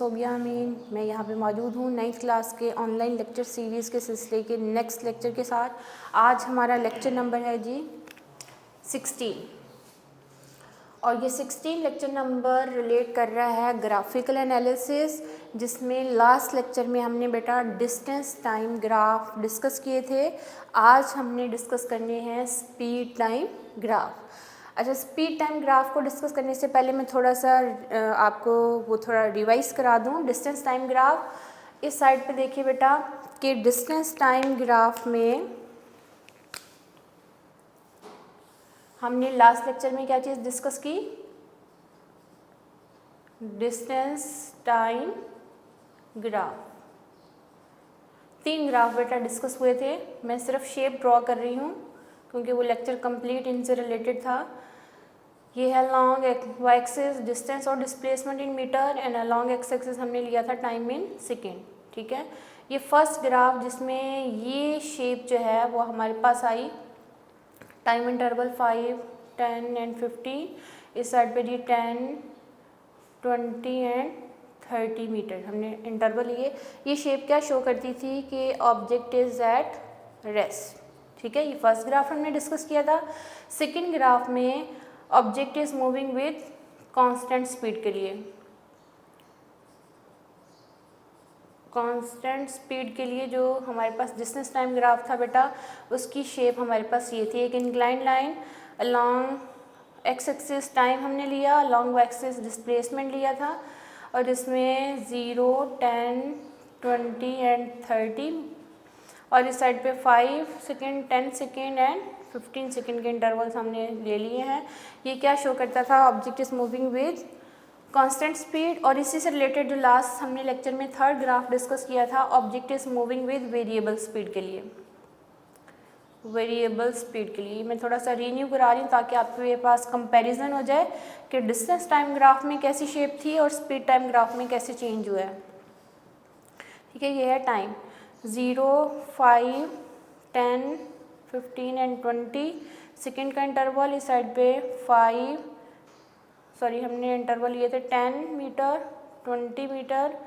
सोबिया अमीन। मैं यहाँ पे मौजूद हूँ 9th क्लास के ऑनलाइन लेक्चर सीरीज़ के सिलसिले के नेक्स्ट लेक्चर के साथ। आज हमारा लेक्चर नंबर है जी 16 और ये 16 लेक्चर नंबर रिलेट कर रहा है ग्राफिकल एनालिसिस, जिसमें लास्ट लेक्चर में हमने बेटा डिस्टेंस टाइम ग्राफ डिस्कस किए थे। आज हमने डिस्कस करने हैं स्पीड टाइम ग्राफ। अच्छा, स्पीड टाइम ग्राफ को डिस्कस करने से पहले मैं थोड़ा सा आपको वो थोड़ा रिवाइज करा दूँ। डिस्टेंस टाइम ग्राफ इस साइड पे देखिए बेटा कि डिस्टेंस टाइम ग्राफ में हमने लास्ट लेक्चर में क्या चीज़ डिस्कस की? Distance time graph. 3 ग्राफ बेटा डिस्कस हुए थे। मैं सिर्फ शेप ड्रॉ कर रही हूँ क्योंकि वो लेक्चर कंप्लीट इनसे रिलेटेड था। ये है लॉन्ग वाई एक्सिस डिस्टेंस और displacement in meter and long x axis हमने लिया था टाइम इन सेकेंड। ठीक है, ये फर्स्ट ग्राफ जिसमें ये शेप जो है वो हमारे पास आई टाइम इंटरवल 5, 10 एंड 15। इस साइड पे जी 10, 20 एंड 30 मीटर हमने इंटरवल लिए। ये शेप क्या शो करती थी कि ऑब्जेक्ट इज एट रेस्ट। ठीक है, ये फर्स्ट ग्राफ हमने डिस्कस किया था। सेकेंड ग्राफ में object is moving with constant speed के लिए, कांस्टेंट स्पीड के लिए जो हमारे पास डिस्टेंस टाइम ग्राफ था बेटा, उसकी शेप हमारे पास ये थी। एक incline line along x axis time हमने लिया, अलॉन्ग वाई एक्सिस डिस्प्लेसमेंट लिया था और इसमें 0, 10, 20 एंड 30 और इस साइड पे 5 सेकेंड, 10 सेकेंड एंड 15 सेकेंड के इंटरवल्स हमने ले लिए हैं। ये क्या शो करता था? Object is moving with constant speed. और इसी से रिलेटेड जो लास्ट हमने लेक्चर में थर्ड ग्राफ डिस्कस किया था, object is moving with variable speed के लिए, वेरिएबल स्पीड के लिए। मैं थोड़ा सा रीन्यू करा रही हूँ ताकि आपके पास कंपैरिजन हो जाए कि डिस्टेंस टाइम ग्राफ में कैसी शेप थी और स्पीड टाइम ग्राफ में कैसे चेंज हुआ है। ठीक है, ये है टाइम 0, 5, 10, 15 एंड 20 सेकेंड का इंटरवल। इस साइड पे 5 सॉरी हमने इंटरवल लिए थे 10 meter, 20 meter,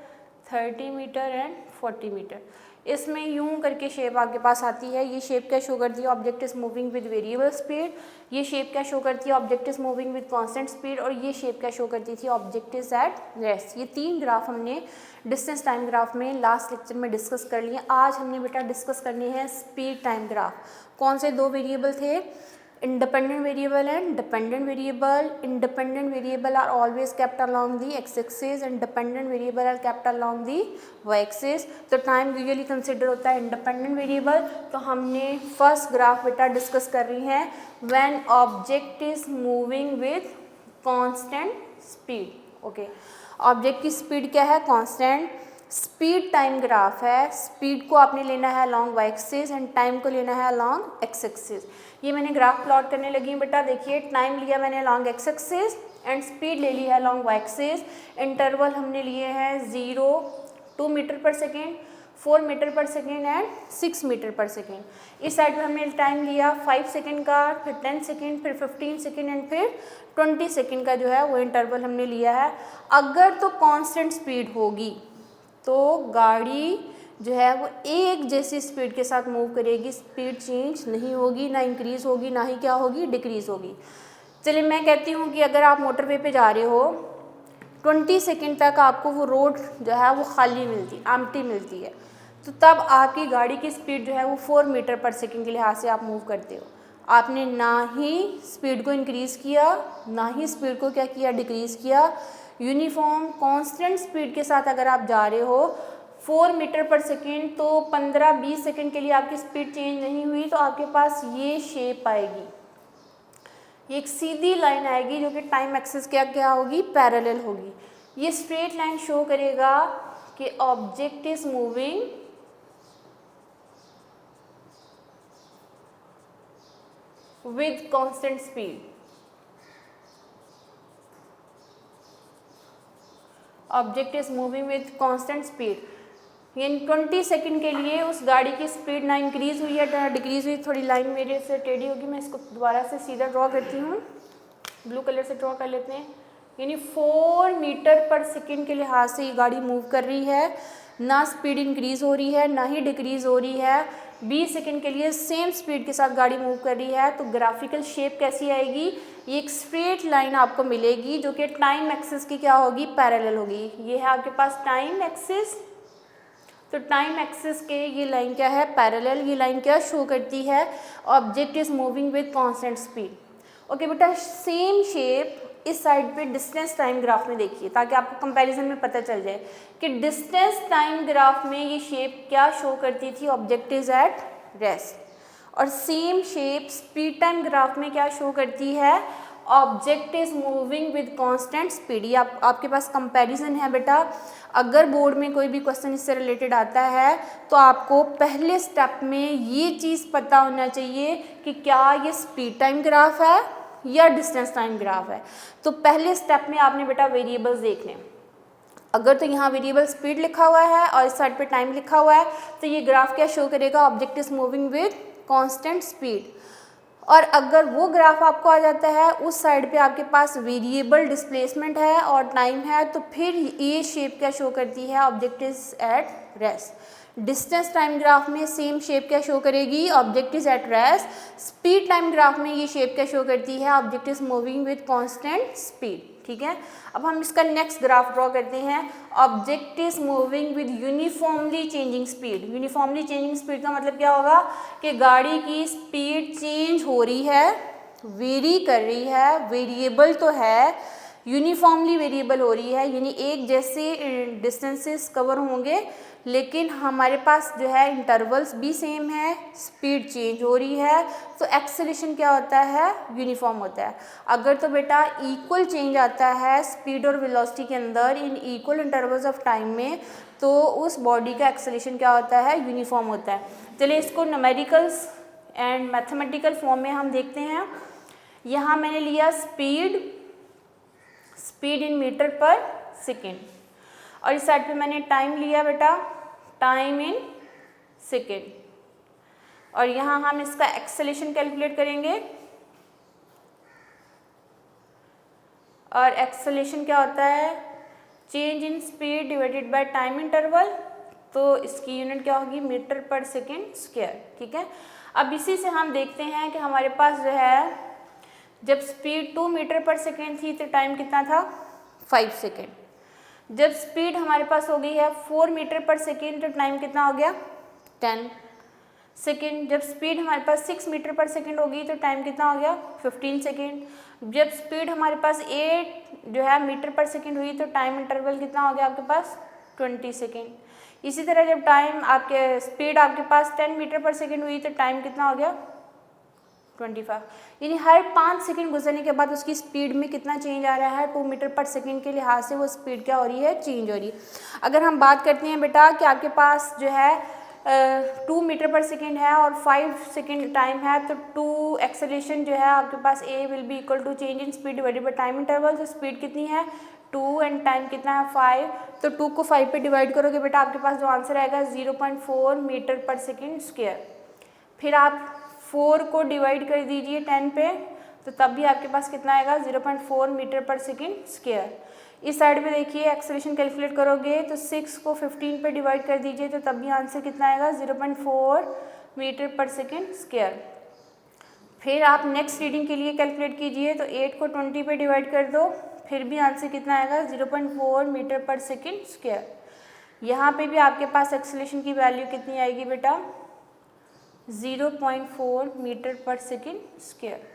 30 meter and 40 meter. इसमें यूं करके शेप आपके पास आती है। ये शेप क्या शो करती है? Object is moving with variable speed. ये शेप क्या शो करती है? Object is moving with constant speed. और ये शेप क्या शो करती थी? Object is at rest. ये 3 ग्राफ हमने डिस्टेंस टाइम ग्राफ में लास्ट लेक्चर में डिस्कस कर लिए। आज हमने बेटा डिस्कस करनी है स्पीड टाइम ग्राफ। कौन से 2 वेरिएबल थे? Independent variable and dependent variable. Independent variable are always kept along the x axis and dependent variable are kept along the y axis. तो टाइम यूजुअली कंसिडर होता है independent variable. तो हमने first graph बेटा discuss कर रही हैं when object is moving with constant speed. Okay, object की स्पीड क्या है? कांस्टेंट। स्पीड टाइम ग्राफ है, स्पीड को आपने लेना है along Y axis and time को लेना है अलॉन्ग एक्स एक्सिस। ये मैंने ग्राफ प्लॉट करने लगी हूँ बेटा। देखिए, टाइम लिया मैंने along x axis and speed ले ली है अलॉन्ग वाई एक्सिस। इंटरवल हमने लिए हैं 0, 2 metre per second, 4 metre per second and 6 metre per second. इस साइड पर हमने टाइम लिया 5 सेकेंड का, फिर 10 सेकेंड, फिर 15 सेकेंड एंड फिर 20 सेकेंड का जो है वो इंटरवल हमने लिया है। अगर तो कांस्टेंट स्पीड होगी तो गाड़ी जो है वो एक जैसी स्पीड के साथ मूव करेगी, स्पीड चेंज नहीं होगी, ना इंक्रीज़ होगी, ना ही क्या होगी, डिक्रीज़ होगी। चलिए मैं कहती हूँ कि अगर आप मोटरवे पे जा रहे हो 20 सेकेंड तक आपको वो रोड जो है वो खाली मिलती, एम्प्टी मिलती है, तो तब आपकी गाड़ी की स्पीड जो है वो 4 मीटर पर सेकेंड के लिहाज से आप मूव करते हो। आपने ना ही स्पीड को इंक्रीज़ किया, ना ही स्पीड को क्या किया, डिक्रीज़ किया। यूनिफॉर्म कांस्टेंट स्पीड के साथ अगर आप जा रहे हो 4 मीटर पर सेकेंड, तो 15-20 सेकेंड के लिए आपकी स्पीड चेंज नहीं हुई तो आपके पास ये शेप आएगी, ये एक सीधी लाइन आएगी जो कि टाइम एक्सिस क्या क्या होगी, पैरेलल होगी। ये स्ट्रेट लाइन शो करेगा कि object is moving with constant speed. Object is moving with constant speed. यानी 20 सेकेंड के लिए उस गाड़ी की स्पीड ना इंक्रीज़ हुई है ना डिक्रीज़ हुई। थोड़ी लाइन मेरे से टेढ़ी होगी, मैं इसको दोबारा से सीधा ड्रॉ करती हूँ, ब्लू कलर से ड्रॉ कर लेते हैं। यानी 4 मीटर पर सेकेंड के लिहाज से ये गाड़ी मूव कर रही है, ना स्पीड इंक्रीज़ हो रही है ना ही डिक्रीज़ हो रही है, 20 सेकेंड के लिए सेम स्पीड के साथ गाड़ी मूव कर रही है। तो ग्राफिकल शेप कैसी आएगी, ये एक स्ट्रेट लाइन आपको मिलेगी जो कि टाइम एक्सिस की क्या होगी, पैरेलल होगी। ये है आपके पास टाइम एक्सिस, तो टाइम एक्सिस के ये लाइन क्या है, पैरेलल। ये लाइन क्या शो करती है, object is moving with constant speed. Okay बेटा, सेम शेप इस साइड पे डिस्टेंस टाइम ग्राफ में देखिए, ताकि आपको कंपैरिजन में पता चल जाए कि डिस्टेंस टाइम ग्राफ में ये शेप क्या शो करती थी, ऑब्जेक्ट इज एट रेस्ट। और same shape speed time graph में क्या शो करती है, object is moving with constant speed. ये आपके पास कंपैरिजन है बेटा। अगर बोर्ड में कोई भी क्वेश्चन इससे रिलेटेड आता है तो आपको पहले स्टेप में ये चीज़ पता होना चाहिए कि क्या ये स्पीड टाइम ग्राफ है या डिस्टेंस टाइम ग्राफ है। तो पहले स्टेप में आपने बेटा वेरिएबल्स देखने, अगर तो यहाँ वेरिएबल स्पीड लिखा हुआ है और इस साइड पे टाइम लिखा हुआ है तो ये ग्राफ क्या शो करेगा, object is moving with constant speed. और अगर वो ग्राफ आपको आ जाता है, उस साइड पे आपके पास वेरिएबल डिस्प्लेसमेंट है और टाइम है, तो फिर ये शेप क्या शो करती है, object is at rest. Distance time graph में सेम शेप क्या शो करेगी, object is at rest. Speed time graph में ये शेप क्या शो करती है, object is moving with constant speed. ठीक है, अब हम इसका नेक्स्ट ग्राफ ड्रॉ करते हैं। Object is moving with uniformly changing speed. Uniformly changing speed का मतलब क्या होगा कि गाड़ी की स्पीड चेंज हो रही है, वेरी कर रही है, वेरिएबल तो है, यूनिफॉर्मली वेरिएबल हो रही है, यानी एक जैसे डिस्टेंसेस कवर होंगे लेकिन हमारे पास जो है इंटरवल्स भी सेम है, स्पीड चेंज हो रही है, तो एक्सेलेरेशन क्या होता है, यूनिफॉर्म होता है। अगर तो बेटा इक्वल चेंज आता है स्पीड और वेलोसिटी के अंदर in equal intervals of time में, तो उस बॉडी का एक्सेलेरेशन क्या होता है, यूनिफॉर्म होता है। चलिए इसको न्यूमेरिकल्स एंड मैथमेटिकल फॉर्म में हम देखते हैं। यहाँ मैंने लिया speed in metre per second, और इस साइड पे मैंने टाइम लिया बेटा, टाइम इन सेकेंड, और यहाँ हम इसका एक्सेलेरेशन कैलकुलेट करेंगे। और एक्सेलेरेशन क्या होता है, change in speed divided by time interval, तो इसकी यूनिट क्या होगी, मीटर पर सेकेंड स्क्वायर। ठीक है, अब इसी से हम देखते हैं कि हमारे पास जो है जब स्पीड 2 मीटर पर सेकेंड थी तो टाइम कितना था, 5 सेकेंड। जब स्पीड हमारे पास हो गई है 4 मीटर पर सेकेंड तो टाइम कितना हो गया, 10 सेकेंड। जब स्पीड हमारे पास 6 मीटर पर सेकेंड होगी तो टाइम कितना हो गया, 15 सेकेंड। जब स्पीड हमारे पास 8 जो है मीटर पर सेकेंड हुई तो टाइम इंटरवल कितना हो गया आपके पास, 20 सेकेंड। इसी तरह जब आपके स्पीड आपके पास 10 मीटर पर सेकेंड हुई तो टाइम कितना हो गया, 25। यानी हर 5 सेकेंड गुजरने के बाद उसकी स्पीड में कितना चेंज आ रहा है, 2 मीटर पर सेकेंड के लिहाज से वो स्पीड क्या हो रही है, चेंज हो रही है। अगर हम बात करते हैं बेटा कि आपके पास जो है 2 मीटर पर सेकेंड है और 5 सेकेंड टाइम है, तो 2 एक्सेलेरेशन जो है आपके पास a will be equal to change in speed divided by time interval. तो स्पीड कितनी है 2 एंड टाइम कितना है 5, तो 2 को 5 पे डिवाइड करोगे बेटा आपके पास जो आंसर आएगा 0.4 मीटर पर सेकेंड स्क्वायर। फिर आप 4 को डिवाइड कर दीजिए 10 पे, तो तब भी आपके पास कितना आएगा 0.4 मीटर पर सेकेंड स्क्वायर। इस साइड में देखिए एक्सेलेरेशन कैलकुलेट करोगे तो 6 को 15 पे डिवाइड कर दीजिए तो तब भी आंसर कितना आएगा 0.4 मीटर पर सेकेंड स्क्वायर। फिर आप नेक्स्ट रीडिंग के लिए कैलकुलेट कीजिए तो 8 को 20 पे डिवाइड कर दो, फिर भी आंसर कितना आएगा 0.4 मीटर पर सेकेंड स्क्वायर। यहाँ पे भी आपके पास एक्सेलेरेशन की वैल्यू कितनी आएगी बेटा 0.4 मीटर पर सेकेंड स्क्वायर।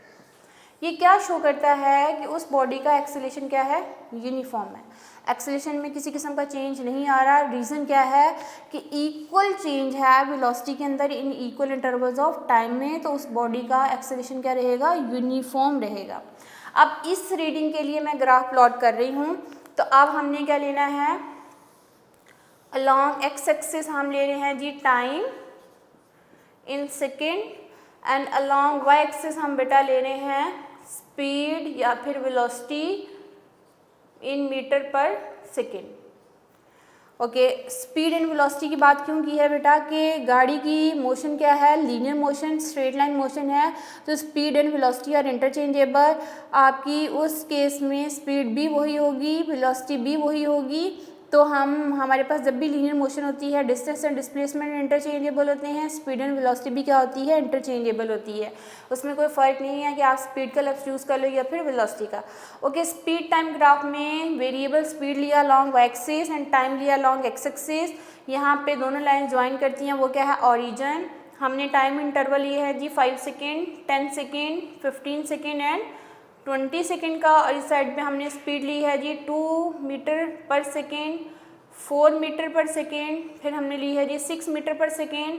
ये क्या शो करता है कि उस बॉडी का एक्सेलेरेशन क्या है, यूनिफॉर्म है, एक्सेलेरेशन में किसी किस्म का चेंज नहीं आ रहा। रीज़न क्या है कि इक्वल चेंज है वेलोसिटी के अंदर in equal intervals of time में, तो उस बॉडी का एक्सेलेरेशन क्या रहेगा, यूनिफॉर्म रहेगा। अब इस रीडिंग के लिए मैं ग्राफ प्लॉट कर रही हूँ, तो अब हमने क्या लेना है, अलॉन्ग एक्स एक्सिस हम ले रहे हैं जी time in second, and along Y axis हम बेटा ले रहे हैं स्पीड या फिर velocity in metre per second. Okay, speed and velocity की बात क्यों की है बेटा कि गाड़ी की मोशन क्या है, linear motion, straight line motion है, तो speed and velocity are interchangeable. आपकी उस केस में स्पीड भी वही होगी, वेलोसिटी भी वही होगी। तो हमारे पास जब भी लीनियर मोशन होती है, डिस्टेंस एंड डिस्प्लेसमेंट इंटरचेंजेबल होते हैं, स्पीड एंड वेलोसिटी भी क्या होती है, इंटरचेंजेबल होती है। उसमें कोई फ़र्क नहीं है कि आप स्पीड का लफ्ज़ यूज़ कर लो या फिर वेलोसिटी का। ओके, स्पीड टाइम ग्राफ में वेरिएबल स्पीड लिया long y axis and time लिया लॉन्ग एक्स एक्सिस। यहाँ पे दोनों लाइन ज्वाइन करती हैं, वो क्या है, ओरिजिन। हमने टाइम इंटरवल ये है जी 5 second, 10 second, 15 second and 20 second का, और इस साइड पे हमने स्पीड ली है जी 2 metre per second, 4 metre per second, फिर हमने ली है जी 6 metre per second,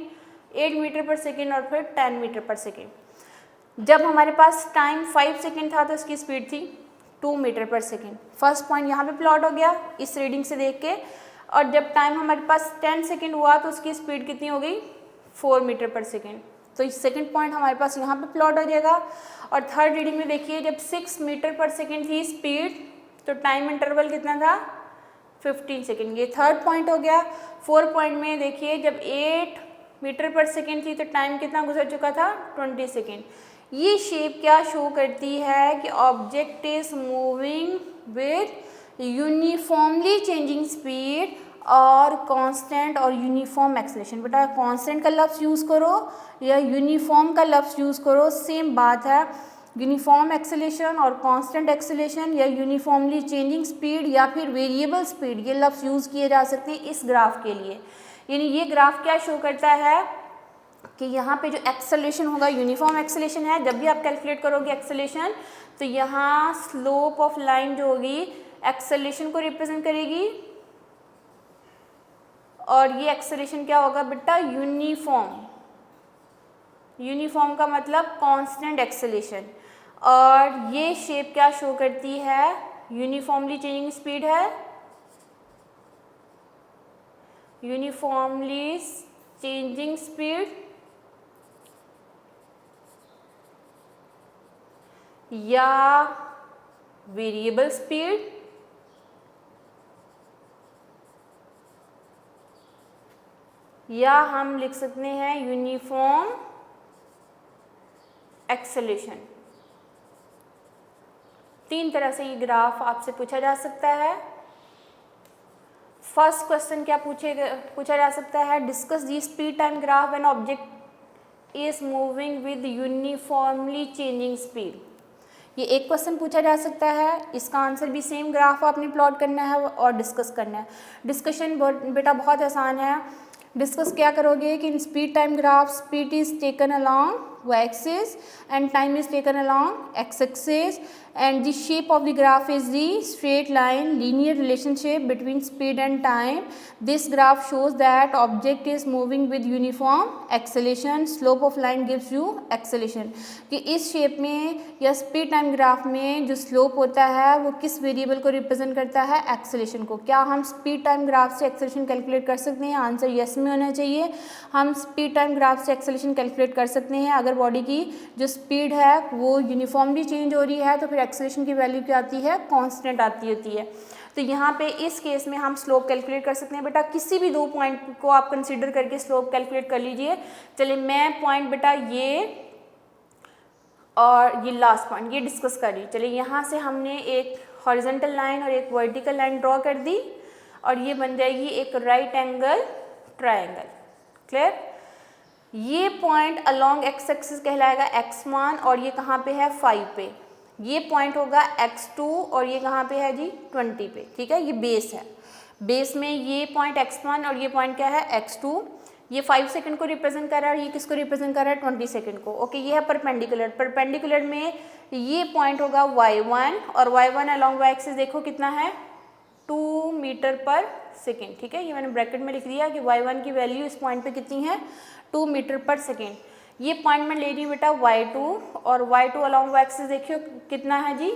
8 metre per second और फिर 10 मीटर पर सेकेंड। जब हमारे पास टाइम 5 सेकेंड था तो इसकी स्पीड थी 2 metre per second. First point यहाँ पे प्लॉट हो गया इस रीडिंग से देख के। और जब टाइम हमारे पास 10 सेकेंड हुआ तो उसकी स्पीड कितनी हो गई, 4 मीटर पर सेकेंड। तो इस सेकंड पॉइंट हमारे पास यहाँ पे प्लॉट हो जाएगा। और थर्ड रीडिंग में देखिए जब 6 मीटर पर सेकेंड थी स्पीड तो टाइम इंटरवल कितना था, 15 सेकेंड। ये थर्ड पॉइंट हो गया। फोर्थ पॉइंट में देखिए जब 8 मीटर पर सेकेंड थी तो टाइम कितना गुजर चुका था, 20 सेकेंड। ये शेप क्या शो करती है कि object is moving with uniformly changing speed और कांस्टेंट और यूनिफॉर्म एक्सेलरेशन। बेटा कांस्टेंट का लफ्ज़ यूज़ करो या यूनिफॉर्म का लफ्ज़ यूज़ करो, सेम बात है। यूनिफॉर्म एक्सेलरेशन और कांस्टेंट एक्सेलरेशन या यूनिफॉर्मली चेंजिंग स्पीड या फिर वेरिएबल स्पीड, ये लफ्ज़ यूज़ किए जा सकते हैं इस ग्राफ के लिए। यानी ये ग्राफ क्या शो करता है कि यहाँ पे जो एक्सेलरेशन होगा यूनिफॉर्म एक्सेलरेशन है। जब भी आप कैलकुलेट करोगे एक्सेलरेशन तो यहाँ स्लोप ऑफ लाइन जो होगी एक्सेलरेशन को रिप्रेजेंट करेगी, और ये एक्सेलरेशन क्या होगा बेटा, यूनिफॉर्म। यूनिफॉर्म का मतलब कांस्टेंट एक्सेलरेशन। और ये शेप क्या शो करती है, यूनिफॉर्मली चेंजिंग स्पीड है, यूनिफॉर्मली चेंजिंग स्पीड या वेरिएबल स्पीड या हम लिख सकते हैं यूनिफॉर्म एक्सेलरेशन। तीन तरह से ये ग्राफ आपसे पूछा जा सकता है। फर्स्ट क्वेश्चन क्या पूछा जा सकता है, discuss the speed time graph when object is moving with uniformly changing speed. ये एक क्वेश्चन पूछा जा सकता है, इसका आंसर भी सेम ग्राफ आपने प्लॉट करना है और डिस्कस करना है। डिस्कशन बेटा बहुत आसान है। डिस्कस क्या करोगे कि in speed time graph speed is taken along y axis and time is taken along x axis and the shape of the graph is the straight line linear relationship between speed and time. This graph shows that object is moving with uniform acceleration, slope of line gives you acceleration। कि इस shape में या speed time graph में जो slope होता है वो किस वेरिएबल को रिप्रेजेंट करता है, एक्सेलरेशन को। क्या हम स्पीड टाइम ग्राफ से एक्सेलरेशन कैलकुलेट कर सकते हैं, आंसर यस में होना चाहिए। हम स्पीड टाइम ग्राफ से एक्सेलरेशन कैलकुलेट कर सकते हैं अगर बॉडी की जो स्पीड है वो यूनिफॉर्मली चेंज हो रही है तो फिर एक्सेलरेशन की वैल्यू क्या आती है, कांस्टेंट आती होती है। तो यहाँ पे इस केस में हम स्लोप कैलकुलेट कर सकते हैं। बेटा किसी भी दो पॉइंट को आप कंसीडर करके स्लोप कैलकुलेट कर लीजिए। चलिए मैं पॉइंट बेटा ये और ये लास्ट पॉइंट ये डिस्कस कर रही। चलिए यहाँ से हमने एक हॉरिजॉन्टल लाइन और एक वर्टिकल लाइन ड्रॉ कर दी और ये बन जाएगी एक राइट एंगल ट्रायंगल। क्लियर। ये पॉइंट अलोंग एक्स एक्सिस कहलाएगा x1 और ये कहाँ पे है 5 पे। ये पॉइंट होगा x2 और ये कहाँ पे है जी 20 पे। ठीक है, ये बेस है। बेस में ये पॉइंट x1 और ये पॉइंट क्या है x2। ये 5 सेकंड को रिप्रेजेंट कर रहा है और ये किसको रिप्रेजेंट कर रहा है 20 सेकंड को। ओके, ये है परपेंडिकुलर। परपेंडिकुलर में ये पॉइंट होगा y1 और y1 अलोंग y एक्सिस देखो कितना है 2 मीटर पर सेकेंड। ठीक है, ये मैंने ब्रैकेट में लिख दिया कि y1 की वैल्यू इस पॉइंट पे कितनी है 2 मीटर पर सेकेंड। ये पॉइंट मैं ले रही हूँ बेटा y2 और y2 अलोंग y एक्सिस देखियो कितना है जी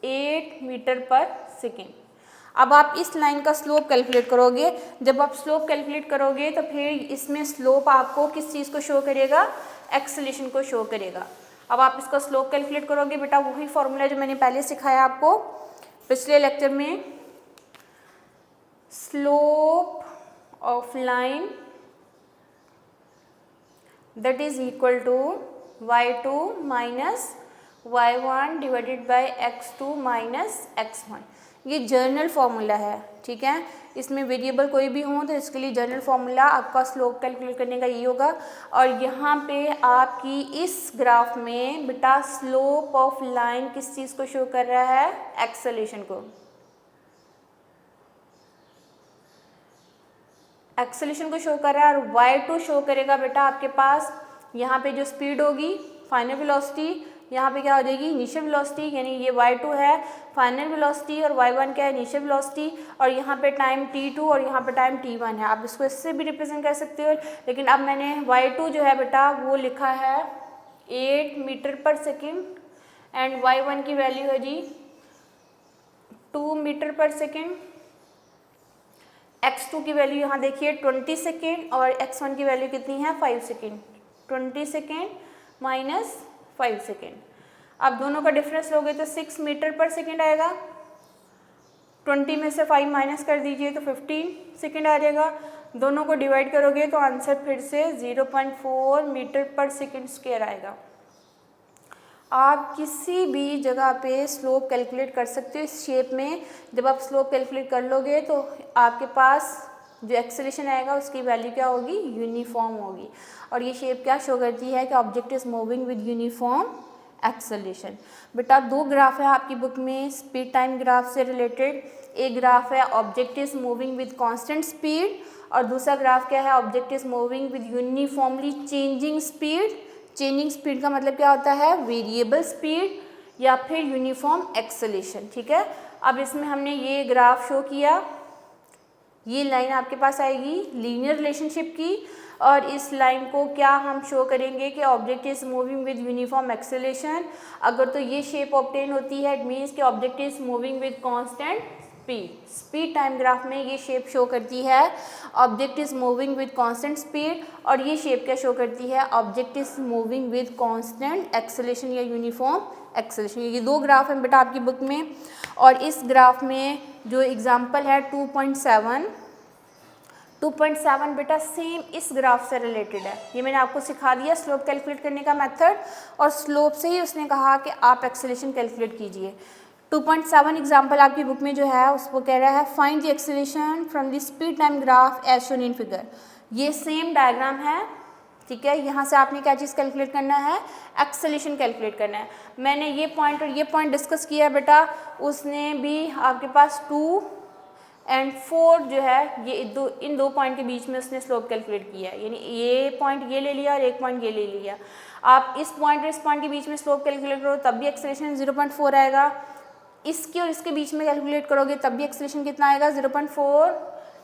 8 मीटर पर सेकेंड। अब आप इस लाइन का स्लोप कैलकुलेट करोगे। जब आप स्लोप कैलकुलेट करोगे तो फिर इसमें स्लोप आपको किस चीज़ को शो करेगा, एक्सेलरेशन को शो करेगा। अब आप इसका स्लोप कैलकुलेट करोगे बेटा वही फॉर्मूला जो मैंने पहले सिखाया आपको पिछले लेक्चर में। Slope of line that is equal to y2 minus y1 divided by x2 minus x1। ये जर्नल फॉर्मूला है, ठीक है। इसमें वेरिएबल कोई भी हो तो इसके लिए जर्नल फॉर्मूला आपका स्लोप कैलकुलेट करने का ये होगा। और यहाँ पे आपकी इस ग्राफ में बेटा स्लोप ऑफ लाइन किस चीज़ को शो कर रहा है? एक्सेलेरेशन को। एक्सेलेरेशन को शो कर रहा है। और y2 शो करेगा बेटा आपके पास यहाँ पे जो स्पीड होगी फाइनल वेलोसिटी, यहाँ पे क्या हो जाएगी? इनिशियल वेलोसिटी, यानी ये y2 है फाइनल वेलोसिटी और y1 क्या है? Initial velocity. और यहाँ पे टाइम t2 और यहाँ पे टाइम t1 है। आप इसको इससे भी रिप्रेजेंट कर सकते हो, लेकिन अब मैंने y2 जो है बेटा वो लिखा है 8 metre per second and y1 की वैल्यू है जी 2 मीटर पर सेकेंड। x2 की वैल्यू यहाँ देखिए 20 सेकेंड और x1 की वैल्यू कितनी है? 5 सेकेंड। 20 second minus 5 second. अब दोनों का डिफरेंस लोगे तो 6 मीटर पर सेकेंड आएगा। 20 में से 5 माइनस कर दीजिए तो 15 सेकेंड आ जाएगा। दोनों को डिवाइड करोगे तो आंसर फिर से 0.4 मीटर पर सेकेंड स्क्वायर आएगा। आप किसी भी जगह पे स्लोप कैलकुलेट कर सकते हो इस शेप में। जब आप स्लोप कैलकुलेट कर लोगे तो आपके पास जो एक्सेलेरेशन आएगा उसकी वैल्यू क्या होगी? यूनिफॉर्म होगी। और ये शेप क्या शो करती है कि object is moving with uniform acceleration. बेटा दो ग्राफ है आपकी बुक में स्पीड टाइम ग्राफ से रिलेटेड। एक ग्राफ है object is moving with constant speed और दूसरा ग्राफ क्या है? Object is moving with uniformly changing speed. Changing speed का मतलब क्या होता है? वेरिएबल स्पीड या फिर यूनिफॉर्म एक्सेलेरेशन, ठीक है। अब इसमें हमने ये ग्राफ शो किया, ये लाइन आपके पास आएगी लीनियर रिलेशनशिप की और इस लाइन को क्या हम शो करेंगे कि object is moving with uniform acceleration. अगर तो ये शेप ऑब्टेन होती है इट मीन्स कि object is moving with constant speed. Speed time graph में ये शेप शो करती है object is moving with constant speed और ये शेप क्या शो करती है? Object is moving with constant acceleration या यूनिफॉर्म एक्सेलेरेशन। ये दो ग्राफ हैं बेटा आपकी बुक में। और इस ग्राफ में जो एग्जांपल है 2.7 बेटा सेम इस ग्राफ से रिलेटेड है। ये मैंने आपको सिखा दिया स्लोप कैलकुलेट करने का मेथड और स्लोप से ही उसने कहा कि आप एक्सेलेरेशन कैलकुलेट कीजिए। 2.7 एग्जाम्पल आपकी बुक में जो है उसको कह रहा है find the acceleration from the speed time graph as shown in figure. ये सेम डायग्राम है, ठीक है। यहाँ से आपने क्या चीज़ कैलकुलेट करना है? एक्सेलेरेशन कैलकुलेट करना है। मैंने ये पॉइंट और ये पॉइंट डिस्कस किया है बेटा, उसने भी आपके पास 2 और 4 जो है ये इन दो पॉइंट के बीच में उसने स्लोप कैलकुलेट किया है। यानी ये पॉइंट ये ले लिया और एक पॉइंट ये ले लिया। आप इस पॉइंट और इस पॉइंट के बीच में स्लोप कैलकुलेट करो तब भी एक्सेलेरेशन 0.4 आएगा। इसके और इसके बीच में कैलकुलेट करोगे तब भी एक्सेलेरेशन कितना आएगा? 0.4।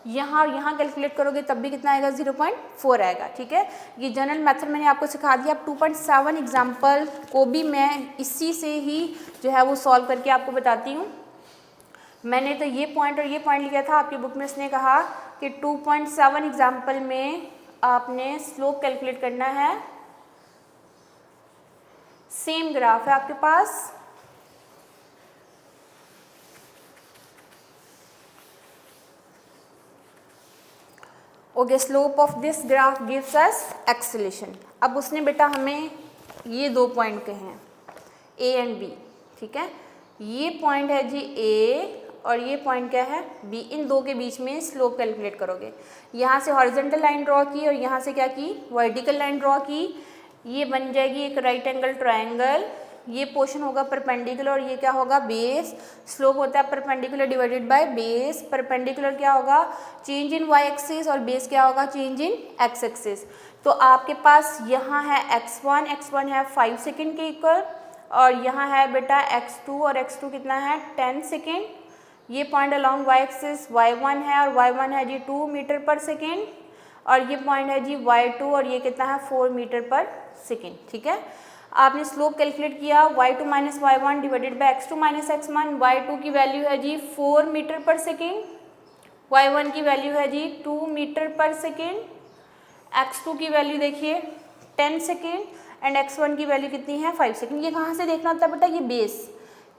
यहाँ और यहाँ कैलकुलेट करोगे तब भी कितना आएगा? 0.4 आएगा, ठीक है। ये जनरल मेथड मैंने आपको सिखा दिया। अब 2.7 एग्जाम्पल को भी मैं इसी से ही जो है वो सॉल्व करके आपको बताती हूँ। मैंने तो ये पॉइंट और ये पॉइंट लिया था, आपकी बुक में उसने कहा कि 2.7 एग्जाम्पल में आपने स्लोप कैलकुलेट करना है। सेम ग्राफ है आपके पास, okay. Slope of this graph gives us acceleration. अब उसने बेटा हमें ये दो पॉइंट कहे हैं ए एंड बी, ठीक है। ये पॉइंट है जी ए और ये पॉइंट क्या है? बी। इन दो के बीच में स्लोप कैलकुलेट करोगे। यहाँ से हॉरिजॉन्टल लाइन ड्रॉ की और यहाँ से क्या की? वर्टिकल लाइन ड्रॉ की। ये बन जाएगी एक राइट एंगल ट्रायंगल। ये पोर्शन होगा परपेंडिकुलर और ये क्या होगा? बेस। स्लोप होता है perpendicular divided by base. Perpendicular क्या होगा? चेंज इन वाई एक्सिस और बेस क्या होगा? Change in x axis. तो आपके पास यहाँ है x1 है 5 सेकेंड के इक्वल और यहाँ है बेटा x2 और x2 कितना है? 10 सेकेंड। ये point along Y axis y1 है और y1 है जी 2 मीटर पर सेकेंड और ये पॉइंट है जी y2 और ये कितना है? 4 मीटर पर सेकेंड, ठीक है। आपने स्लोप कैलकुलेट किया y2 minus y1 divided by x2 minus x1। y2 की वैल्यू है जी 4 मीटर पर सेकेंड, y1 की वैल्यू है जी 2 मीटर पर सेकेंड, x2 की वैल्यू देखिए 10 सेकेंड एंड x1 की वैल्यू कितनी है? 5 सेकेंड। ये कहाँ से देखना होता है बेटा? ये बेस,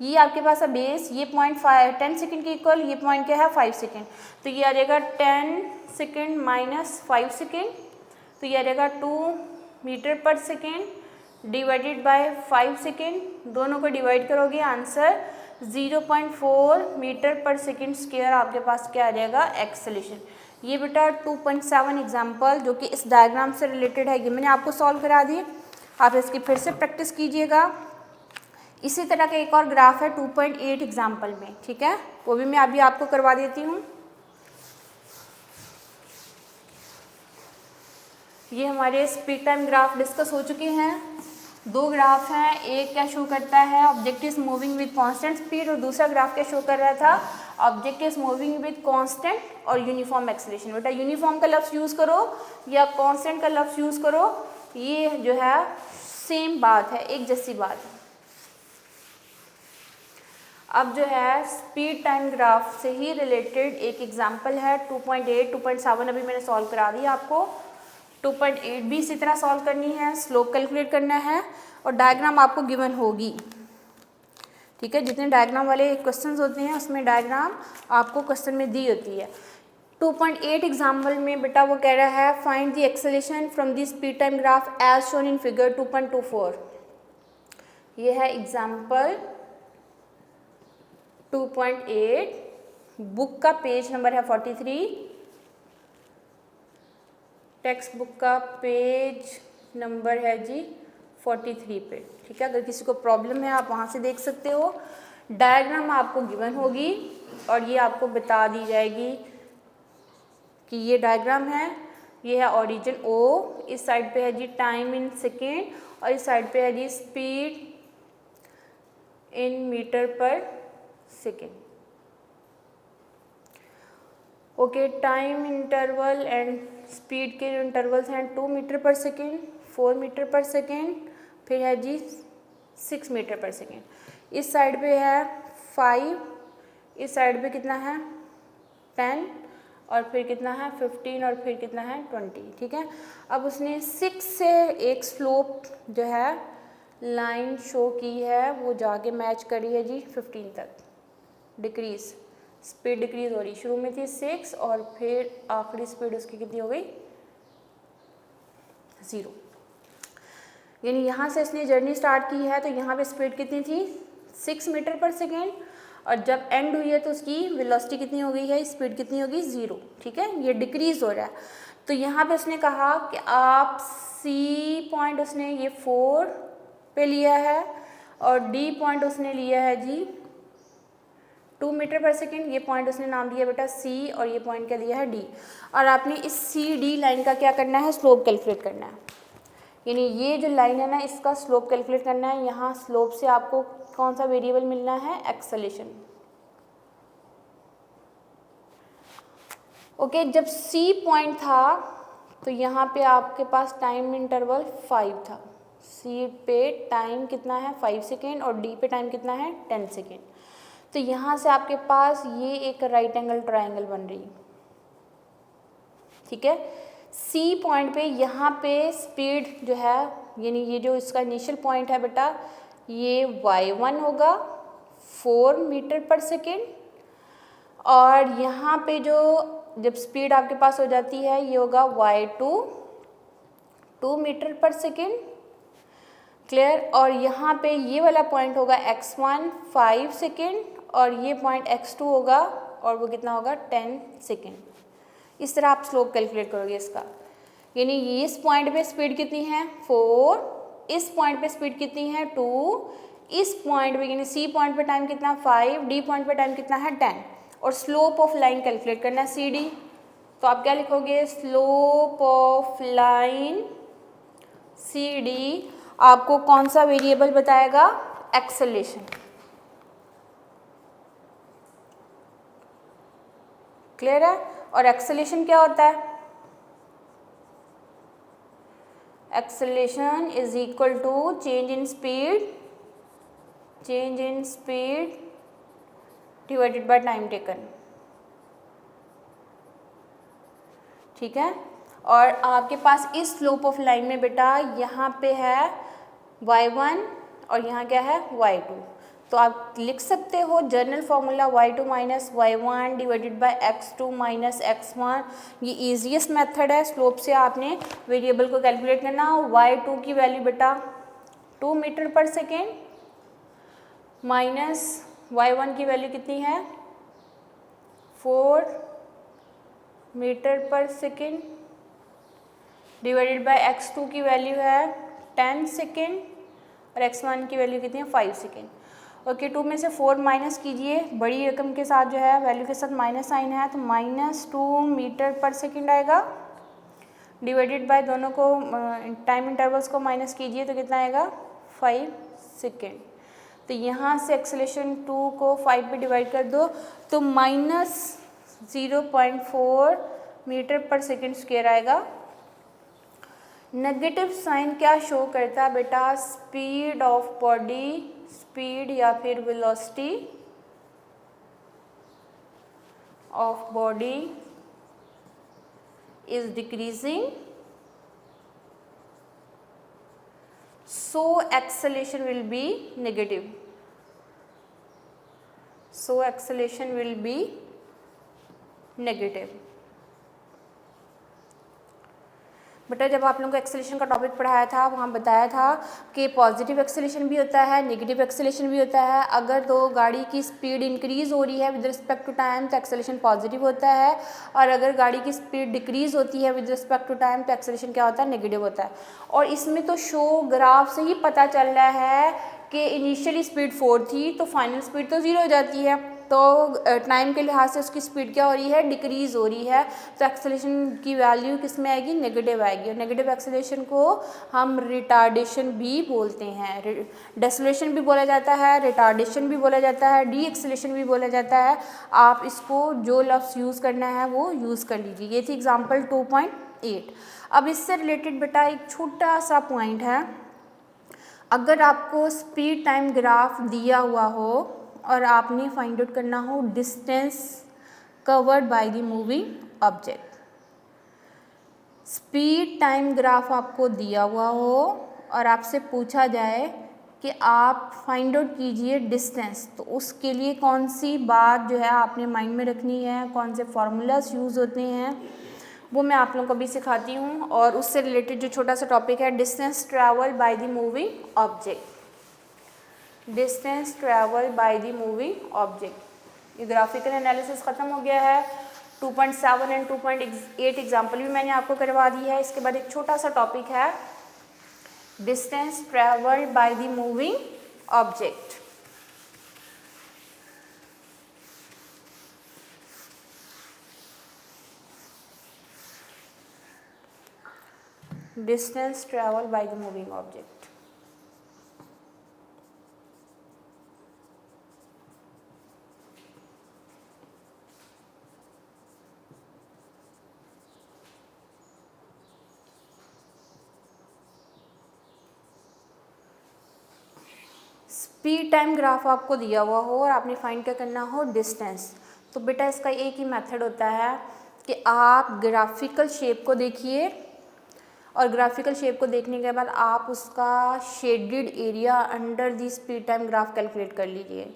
ये आपके पास है बेस, ये पॉइंट 10 सेकेंड के इक्वल, ये पॉइंट क्या है 5 सेकेंड, तो ये आ जाएगा 10 सेकेंड माइनस 5 सेकेंड, तो ये आ जाएगा 2 metre per second divided bye 5 second, दोनों को डिवाइड करोगे answer 0.4 metre per second square आपके पास क्या आ जाएगा एक्सेलरेशन। ये बेटा 2.7 एग्जाम्पल जो कि इस डायग्राम से रिलेटेड है, ये मैंने आपको सॉल्व करा दी, आप इसकी फिर से प्रैक्टिस कीजिएगा। इसी तरह का एक और ग्राफ है 2.8 एग्जाम्पल में, ठीक है, वो भी मैं अभी आपको करवा देती हूँ। ये हमारे स्पीड टाइम ग्राफ डिस्कस हो चुके हैं। दो ग्राफ हैं, एक क्या शो करता है object is moving with constant speed और दूसरा ग्राफ क्या शो कर रहा था object is moving with constant और यूनिफॉर्म एक्सेलरेशन। बेटा यूनिफॉर्म का लफ्ज़ यूज़ करो या कांस्टेंट का लफ्ज़ यूज़ करो, ये जो है सेम बात है, एक जैसी बात है। अब जो है स्पीड टाइम ग्राफ से ही रिलेटेड एक एग्जाम्पल है 2.8, 2.7 अभी मैंने सॉल्व करा दिया आपको, 2.8 भी इसी तरह सॉल्व करनी है, स्लोप कैलकुलेट करना है और डायग्राम आपको गिवन होगी, ठीक है। जितने डायग्राम वाले क्वेश्चंस होते हैं उसमें डायग्राम आपको क्वेश्चन में दी होती है। 2.8 एग्जाम्पल में बेटा वो कह रहा है find the acceleration from the speed time graph as shown in figure 2.24। ये है एग्जाम्पल 2.8, बुक का पेज नंबर है 43, टेक्स्ट बुक का पेज नंबर है जी 43 पे, ठीक है। अगर किसी को प्रॉब्लम है आप वहाँ से देख सकते हो। डायग्राम आपको गिवन होगी और ये आपको बता दी जाएगी कि ये डायग्राम है, ये है ओरिजिन O, इस साइड पे है जी टाइम इन सेकेंड और इस साइड पे है जी speed in metre per second. Okay, time interval and speed के जो इंटरवल्स हैं 2 metre per second, 4 metre per second, फिर है जी 6 मीटर पर सेकेंड। इस साइड पे है 5, इस साइड पे कितना है 10 और फिर कितना है 15 और फिर कितना है 20, ठीक है। अब उसने 6 से एक स्लोप जो है लाइन शो की है, वो जाके मैच करी है जी 15 तक, डिक्रीज स्पीड डिक्रीज हो रही, शुरू में थी 6 और फिर आखिरी स्पीड उसकी कितनी हो गई 0। यानी यहाँ से इसने जर्नी स्टार्ट की है तो यहाँ पे स्पीड कितनी थी 6 मीटर पर सेकेंड और जब एंड हुई है तो उसकी वेलोसिटी कितनी हो गई है, स्पीड कितनी होगी 0, ठीक है, ये डिक्रीज हो रहा है। तो यहाँ पे उसने कहा कि आप C पॉइंट उसने ये 4 पे लिया है और D पॉइंट उसने लिया है जी 2 मीटर पर सेकेंड, ये पॉइंट उसने नाम दिया बेटा C और ये पॉइंट क्या दिया है D, और आपने इस CD लाइन का क्या करना है स्लोप कैलकुलेट करना है। यानी ये जो लाइन है ना इसका स्लोप कैलकुलेट करना है। यहाँ स्लोप से आपको कौन सा वेरिएबल मिलना है एक्सेलरेशन। ओके, जब C पॉइंट था तो यहाँ पे आपके पास टाइम इंटरवल 5 था, C पे टाइम कितना है 5 सेकेंड और D पे टाइम कितना है 10 सेकेंड। तो यहाँ से आपके पास ये एक राइट एंगल ट्रायंगल बन रही, ठीक है। C पॉइंट पे यहाँ पे स्पीड जो है यानी ये जो इसका इनिशियल पॉइंट है बेटा ये y1 होगा 4 मीटर पर सेकेंड और यहाँ पे जो जब स्पीड आपके पास हो जाती है ये होगा y2 2 metre per second, clear. और यहाँ पे ये वाला पॉइंट होगा x1 5 सेकेंड और ये पॉइंट x2 होगा और वो कितना होगा 10 सेकेंड। इस तरह आप स्लोप कैलकुलेट करोगे इसका। यानी इस पॉइंट पे स्पीड कितनी है 4, इस पॉइंट पे स्पीड कितनी है 2, इस पॉइंट पे यानी C पॉइंट पे टाइम कितना 5, D पॉइंट पे टाइम कितना है 10 और स्लोप ऑफ लाइन कैलकुलेट करना है CD। तो आप क्या लिखोगे स्लोप ऑफ लाइन CD आपको कौन सा वेरिएबल बताएगा एक्सेलरेशन, क्लियर है। और एक्सेलरेशन क्या होता है, acceleration is equal to change in speed divided by time taken, ठीक है। और आपके पास इस स्लोप ऑफ लाइन में बेटा यहाँ पे है y1 और यहाँ क्या है y2, तो आप लिख सकते हो general formula y2 minus y1 divided by x2 minus x1। ये ईजीएस्ट मेथड है। स्लोप से आपने वेरिएबल को कैलकुलेट करना। y2 की वैल्यू बेटा 2 metre per second minus y1 की वैल्यू कितनी है 4 metre per second divided bye x2 की वैल्यू है 10 सेकेंड और x1 की वैल्यू कितनी है 5 सेकेंड। ओके, 2 में से 4 माइनस कीजिए, बड़ी रकम के साथ जो है वैल्यू के साथ माइनस साइन है, तो -2 मीटर पर सेकेंड आएगा डिवाइडेड बाय दोनों को टाइम इंटरवल्स को माइनस कीजिए तो कितना आएगा 5 सेकेंड। तो यहाँ से एक्सेलेरेशन 2 को 5 पे डिवाइड कर दो तो -0.4 मीटर पर सेकेंड स्क्वायर आएगा। नेगेटिव साइन क्या शो करता है बेटा, स्पीड ऑफ बॉडी, स्पीड या फिर velocity of body is decreasing, so acceleration will be negative, so acceleration will be negative। बेटा जब आप लोगों को एक्सेलेरेशन का टॉपिक पढ़ाया था वहाँ बताया था कि पॉजिटिव एक्सेलेरेशन भी होता है, नेगेटिव एक्सेलेरेशन भी होता है। अगर तो गाड़ी की स्पीड इंक्रीज़ हो रही है विद रिस्पेक्ट टू टाइम तो एक्सेलेरेशन पॉजिटिव होता है, और अगर गाड़ी की स्पीड डिक्रीज़ होती है विद रिस्पेक्ट टू टाइम तो एक्सेलेरेशन क्या होता है, नेगेटिव होता है। और इसमें तो शो ग्राफ से ही पता चल रहा है कि इनिशियली स्पीड 4 थी तो फाइनल स्पीड तो 0 हो जाती है, तो टाइम के लिहाज से उसकी स्पीड क्या हो रही है, डिक्रीज़ हो रही है। तो एक्सेलेरेशन की वैल्यू किस में आएगी, नेगेटिव आएगी। और नेगेटिव एक्सेलेरेशन को हम रिटार्डेशन भी बोलते हैं, डेसेलेरेशन भी बोला जाता है, रिटार्डेशन भी बोला जाता है, डी एक्सेलेरेशन भी बोला जाता है। आप इसको जो लफ्ज़ यूज़ करना है वो यूज़ कर लीजिए। ये थी एग्जाम्पल 2.8। अब इससे रिलेटेड बेटा एक छोटा सा पॉइंट है, अगर आपको स्पीड टाइम ग्राफ दिया हुआ हो और आपने फाइंड आउट करना हो distance covered by the moving object, speed time graph आपको दिया हुआ हो और आपसे पूछा जाए कि आप फाइंड आउट कीजिए डिस्टेंस, तो उसके लिए कौन सी बात जो है आपने माइंड में रखनी है, कौन से फार्मूलाज यूज़ होते हैं वो मैं आप लोगों को भी सिखाती हूँ। और उससे रिलेटेड जो छोटा सा टॉपिक है distance travel by the moving object, distance travel by the moving object. ये ग्राफिकल एनालिसिस ख़त्म हो गया है। 2.7 एंड 2.8 एग्जाम्पल भी मैंने आपको करवा दी है। इसके बाद एक छोटा सा टॉपिक है distance travel by the moving object. Distance travel by the moving object. Speed time graph आपको दिया हुआ हो और आपने फाइंड क्या करना हो, डिस्टेंस, तो बेटा इसका एक ही मेथड होता है कि आप ग्राफिकल शेप को देखिए और ग्राफिकल शेप को देखने के बाद आप उसका shaded area under the speed time graph calculate कर लीजिए।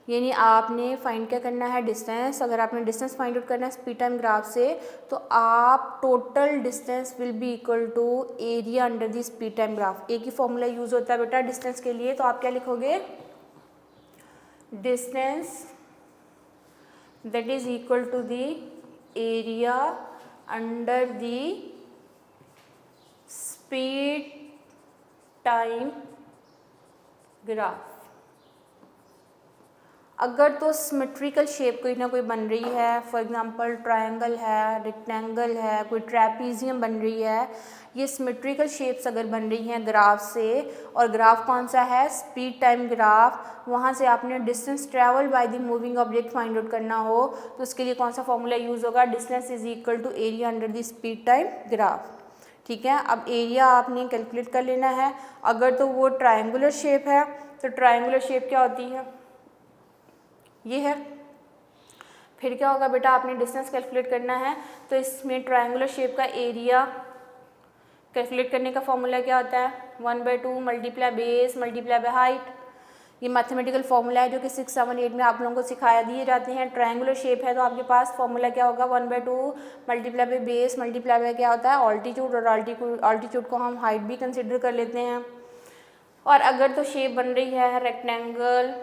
यानी आपने फाइंड क्या करना है, डिस्टेंस। अगर आपने डिस्टेंस फाइंड आउट करना है स्पीड टाइम ग्राफ से तो आप total distance will be equal to area under the speed time graph. एक ही फॉर्मूला यूज़ होता है बेटा डिस्टेंस के लिए, तो आप क्या लिखोगे, distance that is equal to the area under the speed time graph. अगर तो सिमेट्रिकल शेप कोई ना कोई बन रही है, फॉर एग्जांपल ट्रायंगल है, रेक्टेंगल है, कोई ट्रेपीजियम बन रही है, ये सिमेट्रिकल शेप्स अगर बन रही हैं ग्राफ से, और ग्राफ कौन सा है, स्पीड टाइम ग्राफ, वहाँ से आपने distance travel by the moving object find out करना हो तो उसके लिए कौन सा फॉर्मूला यूज़ होगा, distance is equal to area under the speed time graph. ठीक है, अब एरिया आपने कैलकुलेट कर लेना है। अगर तो वो ट्रायंगुलर शेप है तो ट्रायंगुलर शेप क्या होती है, ये है। फिर क्या होगा बेटा, आपने डिस्टेंस कैलकुलेट करना है तो इसमें ट्रायंगुलर शेप का एरिया कैलकुलेट करने का फॉर्मूला क्या होता है, 1/2 multiply base multiply by height. ये मैथमेटिकल फॉर्मूला है जो कि 6, 7, 8 में आप लोगों को सिखाया दिए जाते हैं। ट्रायंगुलर शेप है तो आपके पास फॉर्मूला क्या होगा, 1/2 multiply by base multiply by क्या होता है, ऑल्टीट्यूड, और ऑल्टीट्यूड को हम हाइट भी कंसिडर कर लेते हैं। और अगर तो शेप बन रही है रेक्टेंगल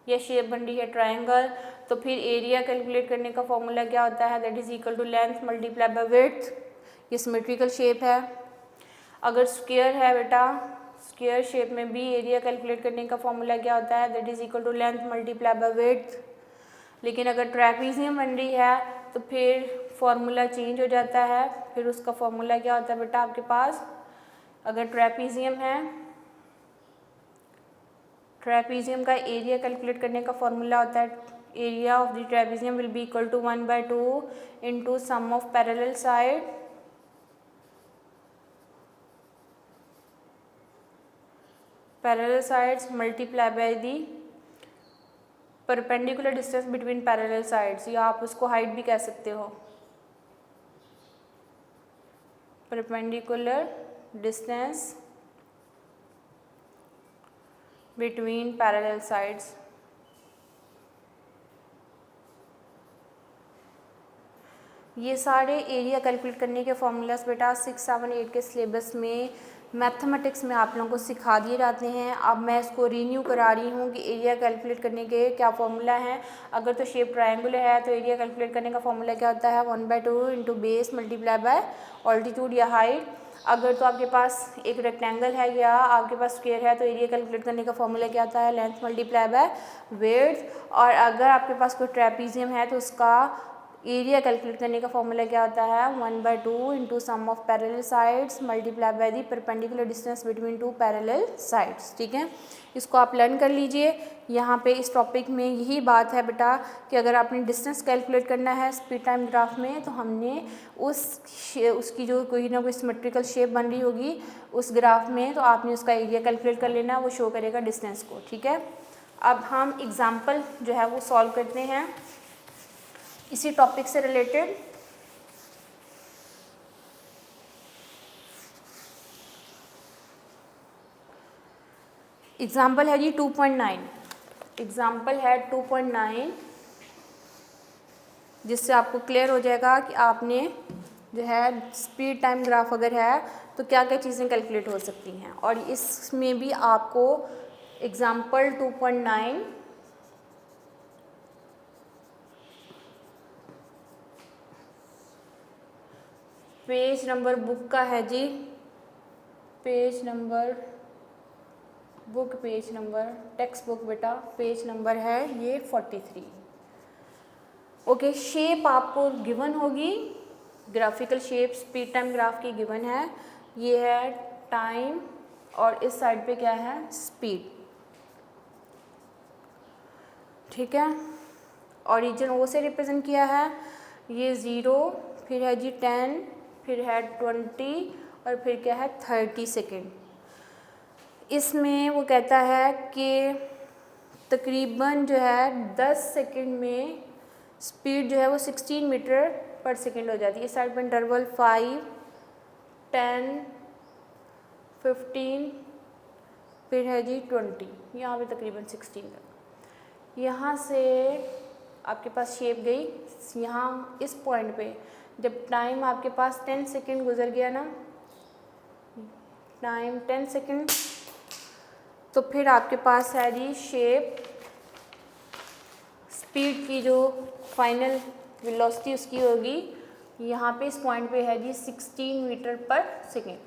या शेप बन रही है ट्रायंगल, तो फिर एरिया कैलकुलेट करने का फॉर्मूला क्या होता है, that is equal to length multiply by width. ये सिमेट्रिकल शेप है। अगर स्क्वायर है बेटा, स्क्वायर शेप में भी एरिया कैलकुलेट करने का फॉर्मूला क्या होता है, that is equal to length multiply by width. लेकिन अगर ट्रैपीजियम बन रही है तो फिर फॉर्मूला चेंज हो जाता है। फिर उसका फॉर्मूला क्या होता है बेटा आपके पास, अगर ट्रैपीजियम है, ट्रैपीजियम का एरिया कैलकुलेट करने का फॉर्मूला होता है, area of the trapezium will be equal to 1/2 into sum of parallel side multiply by the perpendicular distance between parallel sides, या आप उसको हाइट भी कह सकते हो, perpendicular distance between parallel sides. ये सारे एरिया कैलकुलेट करने के फॉर्मूलास बेटा 6, 7, 8 के सिलेबस में मैथमेटिक्स में आप लोगों को सिखा दिए जाते हैं। अब मैं इसको रीन्यू करा रही हूँ कि एरिया कैलकुलेट करने के क्या फॉर्मूला है। अगर तो शेप ट्रायंगुलर है तो एरिया कैलकुलेट करने का फॉर्मूला क्या होता है, 1/2 into base multiply by altitude या हाइट। अगर तो आपके पास एक रेक्टेंगल है या आपके पास स्क्वायर है तो एरिया कैलकुलेट करने का फॉर्मूला क्या होता है, लेंथ मल्टीप्लाई बाय विड्थ। और अगर आपके पास कोई ट्रैपीजियम है तो उसका एरिया कैलकुलेट करने का फॉर्मूला क्या होता है, 1/2 into sum of parallel sides multiply by the perpendicular distance between two parallel sides. ठीक है, इसको आप लर्न कर लीजिए। यहाँ पे इस टॉपिक में यही बात है बेटा कि अगर आपने डिस्टेंस कैलकुलेट करना है स्पीड टाइम ग्राफ में तो हमने उसकी जो कोई ना कोई सिमेट्रिकल शेप बन रही होगी उस ग्राफ में, तो आपने उसका एरिया कैलकुलेट कर लेना, वो शो करेगा डिस्टेंस को। ठीक है, अब हम एग्जाम्पल जो है वो सॉल्व करते हैं इसी टॉपिक से रिलेटेड। एग्जाम्पल है जी 2.9, एग्जाम्पल है 2.9, जिससे आपको क्लियर हो जाएगा कि आपने जो है स्पीड टाइम ग्राफ अगर है तो क्या क्या चीज़ें कैलकुलेट हो सकती हैं। और इसमें भी आपको एग्जाम्पल 2.9 पेज नंबर बुक का है जी, page number book, page number textbook बेटा, पेज नंबर है ये 43। ओके, शेप आपको गिवन होगी, graphical shape speed time graph की गिवन है। ये है टाइम और इस साइड पे क्या है, स्पीड। ठीक है, ओरिजिन ओ से रिप्रेजेंट किया है, ये 0, फिर है जी 10, फिर है 20 और फिर क्या है 30 सेकेंड। इसमें वो कहता है कि तकरीबन जो है 10 सेकेंड में स्पीड जो है वो 16 मीटर पर सेकेंड हो जाती है। इस साइड पर इंटरवल 5, 10, 15, फिर है जी 20, यहाँ पे तकरीबन 16 तक। यहाँ से आपके पास शेप गई, यहाँ इस पॉइंट पे जब टाइम आपके पास 10 सेकेंड गुजर गया ना, टाइम 10 सेकेंड, तो फिर आपके पास है जी शेप, स्पीड की जो फाइनल वेलोसिटी उसकी होगी, यहाँ पे इस पॉइंट पे है जी 16 मीटर पर सेकेंड।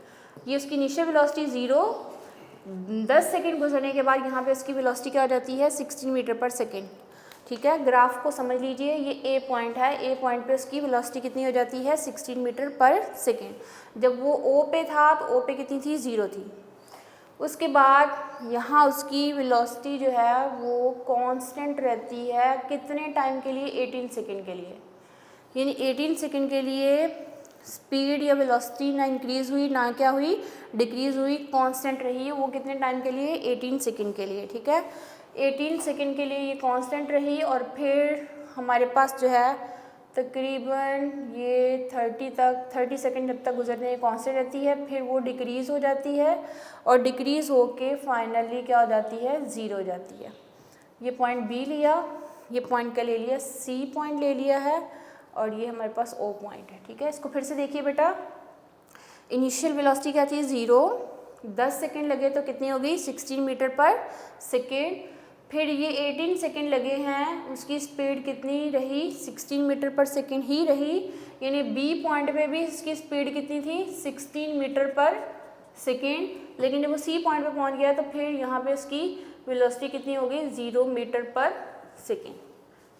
ये उसकी इनिशियल वेलोसिटी 0, 10 सेकेंड गुजरने के बाद यहाँ पे उसकी वेलोसिटी क्या हो जाती है, 16 मीटर पर सेकेंड। ठीक है, ग्राफ को समझ लीजिए, ये ए पॉइंट है, ए पॉइंट पे उसकी वेलोसिटी कितनी हो जाती है, 16 मीटर पर सेकेंड। जब वो ओ पे था तो ओ पे कितनी थी, 0 थी। उसके बाद यहाँ उसकी वेलोसिटी जो है वो कांस्टेंट रहती है, कितने टाइम के लिए, 18 सेकेंड के लिए। यानी 18 सेकेंड के लिए स्पीड या वेलोसिटी ना इंक्रीज़ हुई ना क्या हुई, डिक्रीज़ हुई, कांस्टेंट रही। वो कितने टाइम के लिए, 18 सेकेंड के लिए। ठीक है, 18 सेकेंड के लिए ये कांस्टेंट रही और फिर हमारे पास जो है तकरीबन ये 30 सेकंड जब तक गुजरने कांस्टेंट रहती है, फिर वो डिक्रीज़ हो जाती है और डिक्रीज़ होके फाइनली क्या हो जाती है, 0 हो जाती है। ये पॉइंट बी लिया, ये पॉइंट क्या ले लिया, सी पॉइंट ले लिया है और ये हमारे पास ओ पॉइंट है। ठीक है, इसको फिर से देखिए बेटा, इनिशियल वेलोसिटी क्या थी 0, 10 सेकेंड लगे तो कितनी हो गई 16 मीटर पर सेकेंड, फिर ये 18 सेकेंड लगे हैं, उसकी स्पीड कितनी रही 16 मीटर पर सेकेंड ही रही, यानी बी पॉइंट पे भी इसकी स्पीड कितनी थी 16 मीटर पर सेकेंड, लेकिन जब वो सी पॉइंट पे पहुंच गया तो फिर यहाँ पे इसकी वेलोसिटी कितनी हो गई 0 मीटर पर सेकेंड।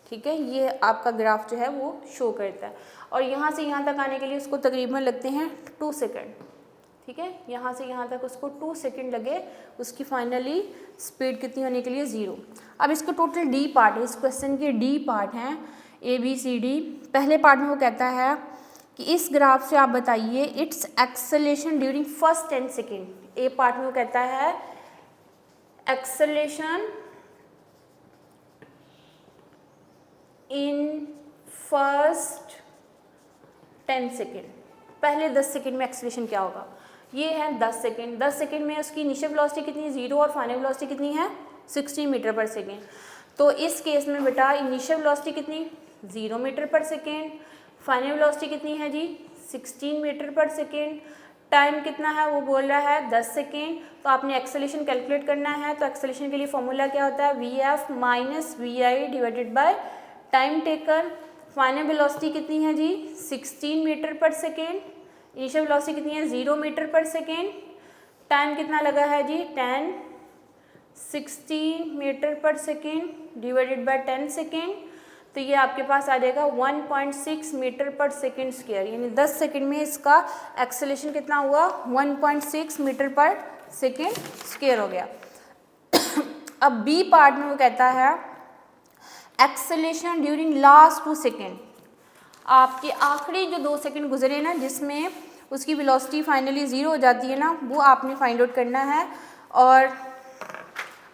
ठीक है, ये आपका ग्राफ जो है वो शो करता है और यहाँ से यहाँ तक आने के लिए उसको तकरीबन लगते हैं 2 सेकेंड। ठीक है, यहाँ से यहाँ तक उसको 2 सेकेंड लगे, उसकी फाइनली स्पीड कितनी होने के लिए 0। अब इसको टोटल डी पार्ट है, इस क्वेश्चन के डी पार्ट हैं ABCD। पहले पार्ट में वो कहता है कि इस ग्राफ से आप बताइए it's acceleration during first 10 second. A part में वो कहता है एक्सेलेरेशन इन फर्स्ट 10 सेकेंड, पहले 10 सेकेंड में एक्सेलेरेशन क्या होगा, ये है 10 सेकेंड। 10 सेकेंड में उसकी इनिशियल वेलोसिटी कितनी है 0 और फाइनल वेलोसिटी कितनी है 60 मीटर पर सेकेंड। तो इस केस में बेटा इनिशियल वेलोसिटी कितनी 0 metre per second, final velocity कितनी है जी 16 मीटर पर सेकेंड, टाइम कितना है वो बोल रहा है 10 सेकेंड। तो आपने एक्सेलेरेशन कैलकुलेट करना है, तो एक्सेलेरेशन के लिए फॉर्मूला क्या होता है VF minus VI divided by time taken. Final velocity कितनी है जी 16 metre per second, initial velocity कितनी है 0 मीटर पर सेकेंड, टाइम कितना लगा है जी 10, 16 metre per second divided bye 10 second, तो ये आपके पास आ जाएगा 1.6 मीटर पर सेकेंड स्क्वायर, यानी 10 सेकेंड में इसका एक्सेलेरेशन कितना हुआ 1.6 मीटर पर सेकेंड स्क्वायर हो गया। अब बी पार्ट में वो कहता है एक्सेलेरेशन ड्यूरिंग लास्ट 2 सेकेंड, आपके आखिरी जो 2 सेकेंड गुजरे ना जिसमें उसकी वेलोसिटी फाइनली 0 हो जाती है ना, वो आपने फाइंड आउट करना है। और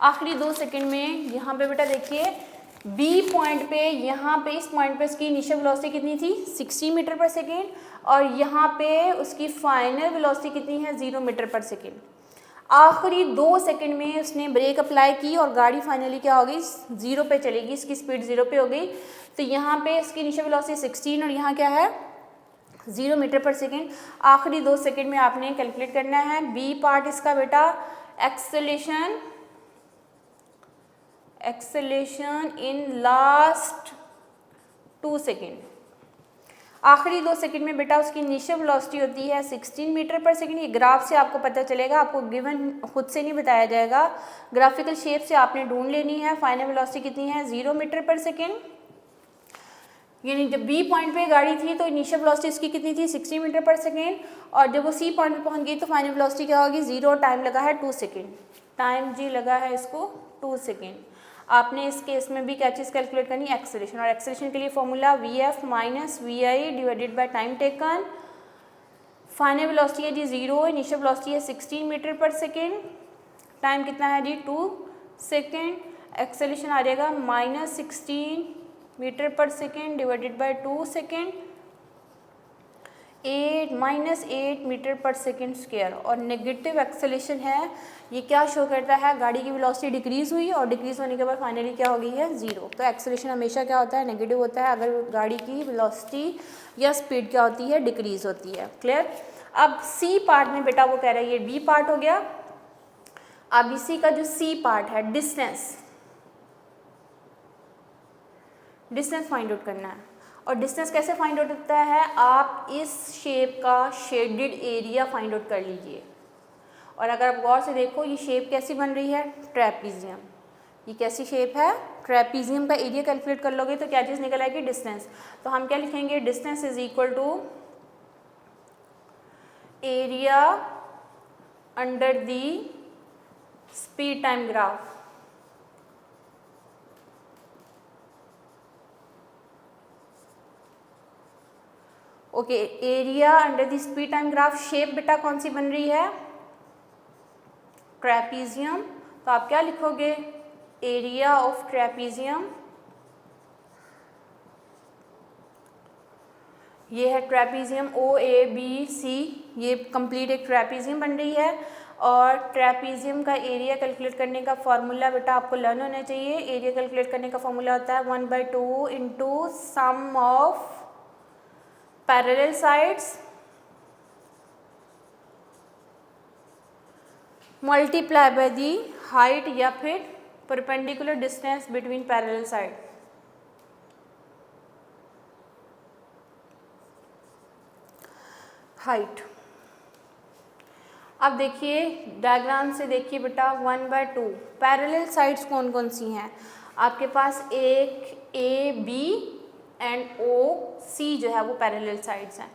आखिरी 2 सेकेंड में यहाँ पे बेटा देखिए बी पॉइंट पे, यहाँ पे इस पॉइंट पे उसकी इनिशियल वेलोसिटी कितनी थी 60 मीटर पर सेकेंड और यहाँ पे उसकी फाइनल वेलोसिटी कितनी है 0 मीटर पर सेकेंड। आखिरी 2 सेकेंड में उसने ब्रेक अप्लाई की और गाड़ी फाइनली क्या हो गई 0 पे चलेगी, इसकी स्पीड 0 पे हो गई। तो यहाँ पे इसकी इनिशियल वेलोसिटी 16 और यहाँ क्या है 0 मीटर पर सेकेंड। आखिरी 2 सेकेंड में आपने कैलकुलेट करना है। बी पार्ट इसका बेटा एक्सेलेरेशन इन लास्ट 2 सेकेंड, आखिरी 2 सेकेंड में बेटा उसकी इनिशियल वेलोसिटी होती है 16 मीटर पर सेकेंड। ये ग्राफ से आपको पता चलेगा, आपको गिवन खुद से नहीं बताया जाएगा, ग्राफिकल शेप से आपने ढूंढ लेनी है। फाइनल वेलोसिटी कितनी है 0 मीटर पर सेकेंड, यानी जब बी पॉइंट पे गाड़ी थी तो इनिशियल वेलोसिटी इसकी कितनी थी 60 मीटर पर सेकेंड और जब वो सी पॉइंट पे पहुंच गई तो फाइनल वेलोसिटी क्या होगी 0, टाइम लगा है 2 सेकेंड, टाइम जी लगा है इसको 2 सेकेंड। आपने इस केस में भी क्या चीज़ कैलकुलेट करनी है एक्सेलेरेशन, और एक्सेलेरेशन के लिए formula VF minus VI divided by time taken. Final velocity है जी 0, इनिशियल वेलोसिटी है 16 मीटर पर सेकेंड, टाइम कितना है जी 2 सेकेंड, एक्सेलेरेशन आ जाएगा minus 16 metre per second divided by 2 second, 8 metre per second square. और नेगेटिव एक्सेलेरेशन है, ये क्या शो करता है गाड़ी की वेलोसिटी डिक्रीज हुई और डिक्रीज होने के बाद फाइनली क्या हो गई है 0। तो एक्सेलेरेशन हमेशा क्या होता है नेगेटिव होता है अगर गाड़ी की वेलोसिटी या स्पीड क्या होती है डिक्रीज होती है। क्लियर। अब सी पार्ट में बेटा वो कह रहा है, ये बी पार्ट हो गया। अब इसी का जो सी पार्ट है डिस्टेंस फाइंड आउट करना है। और डिस्टेंस कैसे फाइंड आउट होता है, आप इस शेप का शेडेड एरिया फाइंड आउट कर लीजिए। और अगर आप गौर से देखो ये शेप कैसी बन रही है ट्रेपीजियम, ये कैसी शेप है ट्रेपीजियम का एरिया कैलकुलेट कर लोगे तो क्या चीज़ निकल आएगी डिस्टेंस। तो हम क्या लिखेंगे distance is equal to area under the speed time graph. Okay, area under the speed time graph. Shape बेटा कौन सी बन रही है ट्रेपीजियम, तो आप क्या लिखोगे एरिया ऑफ ट्रेपीजियम ये है ट्रेपीजियम OABC, ये कंप्लीट एक ट्रेपीजियम बन रही है। और ट्रेपीजियम का एरिया कैलकुलेट करने का फॉर्मूला बेटा आपको लर्न होना चाहिए। एरिया कैलकुलेट करने का फॉर्मूला होता है 1/2 into sum of parallel sides multiply by the height या फिर perpendicular distance between parallel side. Height, अब देखिए डायग्राम से देखिए बेटा 1/2 पैरेलल साइड्स कौन कौन सी हैं आपके पास, एक AB एंड OC जो है वो पैरेलल साइड्स हैं।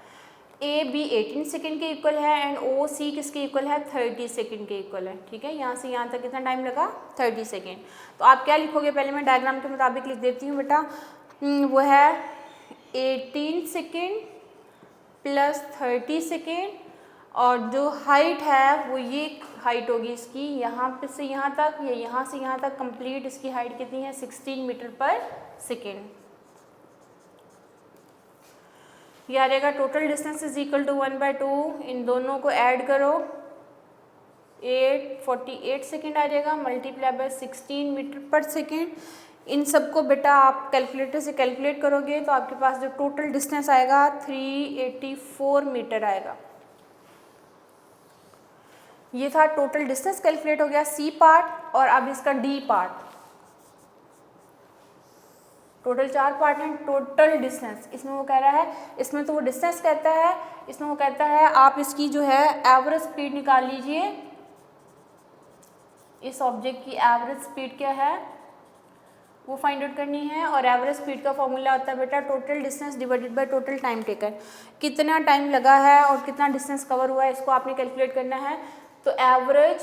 AB 18 सेकेंड के इक्वल है एंड OC किसके इक्वल है, 30 सेकेंड के इक्वल है। ठीक है, यहाँ से यहाँ तक कितना टाइम लगा, 30 सेकेंड। तो आप क्या लिखोगे, पहले मैं डायग्राम के मुताबिक लिख देती हूँ बेटा, वो है 18 सेकेंड प्लस 30 सेकेंड, और जो हाइट है वो ये हाइट होगी इसकी, यहाँ पे से यहाँ तक या यहाँ से यहाँ तक कंप्लीट इसकी हाइट कितनी है, 16 मीटर पर सेकेंड। ये आ जाएगा total distance is equal to 1/2, इन दोनों को ऐड करो 48 सेकेंड आ जाएगा, multiply by 16 metre per second. इन सबको बेटा आप कैलकुलेटर से कैलकुलेट करोगे तो आपके पास जो टोटल डिस्टेंस आएगा 384 मीटर आएगा। ये था टोटल डिस्टेंस कैलकुलेट हो गया C पार्ट। और अब इसका D पार्ट, टोटल 4 पार्ट हैं। टोटल डिस्टेंस, इसमें वो कह रहा है, इसमें तो वो डिस्टेंस कहता है, इसमें वो कहता है आप इसकी जो है एवरेज स्पीड निकाल लीजिए। इस ऑब्जेक्ट की एवरेज स्पीड क्या है वो फाइंड आउट करनी है। और एवरेज स्पीड का फॉर्मूला होता है बेटा total distance divided by total time taken. कितना टाइम लगा है और कितना डिस्टेंस कवर हुआ है इसको आपने कैलकुलेट करना है। तो average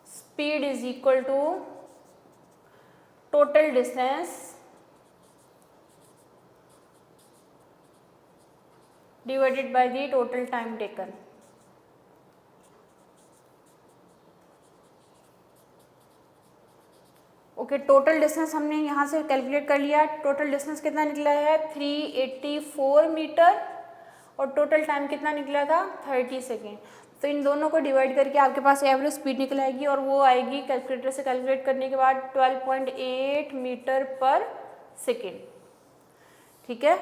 speed is equal to total distance divided by the total time taken. Okay, total distance हमने यहाँ से कैलकुलेट कर लिया। टोटल डिस्टेंस कितना निकला है 384 मीटर और टोटल टाइम कितना निकला था 30 सेकेंड। तो इन दोनों को डिवाइड करके आपके पास एवरेज स्पीड निकल आएगी और वो आएगी कैलकुलेटर से कैलकुलेट करने के बाद 12.8 मीटर पर सेकेंड। ठीक है,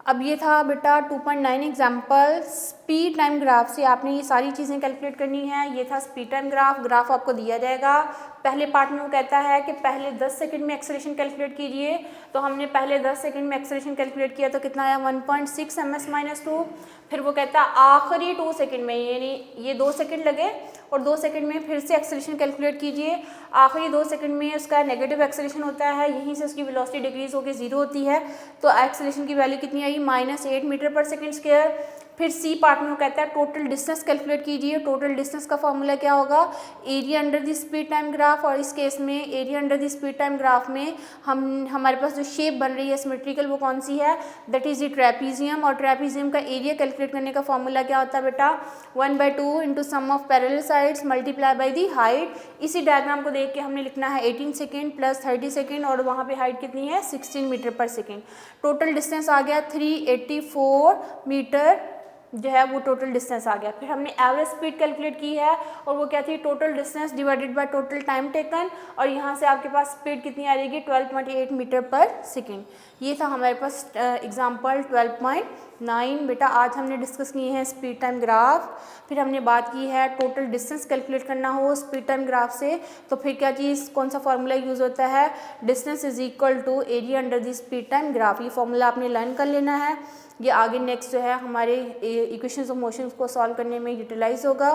अब ये था बेटा 2.9 एग्जाम्पल। स्पीड टाइम ग्राफ से आपने ये सारी चीज़ें कैलकुलेट करनी है। ये था स्पीड टाइम ग्राफ। ग्राफ आपको दिया जाएगा। पहले पार्ट में वो कहता है कि पहले 10 सेकंड में एक्सेलरेशन कैलकुलेट कीजिए। तो हमने पहले 10 सेकंड में एक्सेलरेशन कैलकुलेट किया तो कितना आया 1.6 ms-2। फिर वो कहता है आखिरी 2 सेकंड में, यानी ये 2 सेकंड लगे और 2 सेकंड में फिर से एक्सेलरेशन कैलकुलेट कीजिए। आखिरी 2 सेकंड में उसका नेगेटिव एक्सेलरेशन होता है, यहीं से उसकी वेलोसिटी डिक्रीज होकर 0 होती है। तो एक्सेलरेशन की वैल्यू कितनी आई -8 मीटर पर सेकेंड स्क्वायर। फिर सी पार्ट में वो कहता है टोटल डिस्टेंस कैलकुलेट कीजिए। टोटल डिस्टेंस का फॉर्मूला क्या होगा, area under the speed time graph. और इस केस में area under the speed time graph में हमारे पास जो शेप बन रही है सिमेट्रिकल वो कौन सी है, दैट इज द ट्रेपीजियम। और ट्रेपीजियम का एरिया कैलकुलेट करने का फॉर्मूला क्या होता है बेटा 1/2 into sum of parallel sides multiply by the height. इसी डायग्राम को देख के हमने लिखना है 18 सेकेंड प्लस 30 सेकेंड और वहाँ पे हाइट कितनी है 16 metre per second. Total distance आ गया 384 मीटर जो है वो टोटल डिस्टेंस आ गया। फिर हमने एवरेज स्पीड कैलकुलेट की है और वो क्या थी total distance divided by total time taken. और यहाँ से आपके पास स्पीड कितनी आ जाएगी 12.8 मीटर पर सेकेंड। ये था हमारे पास एग्जांपल 12.9। बेटा आज हमने डिस्कस किए हैं स्पीड टाइम ग्राफ। फिर हमने बात की है टोटल डिस्टेंस कैलकुलेट करना हो स्पीड टाइम ग्राफ से तो फिर क्या चीज़ कौन सा फॉर्मूला यूज़ होता है, distance is equal to area under the speed time graph. ये फॉर्मूला आपने लर्न कर लेना है। ये आगे नेक्स्ट जो है हमारे इक्वेशंस ऑफ मोशंस को सॉल्व करने में यूटिलाइज होगा।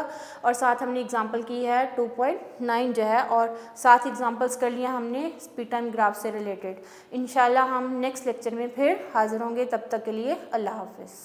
और साथ हमने एग्जांपल की है 2.9 जो है और 7 एग्जांपल्स कर लिया हमने स्पीड टाइम ग्राफ से रिलेटेड। इंशाल्लाह हम नेक्स्ट लेक्चर में फिर हाजिर होंगे, तब तक के लिए अल्लाह हाफिज़।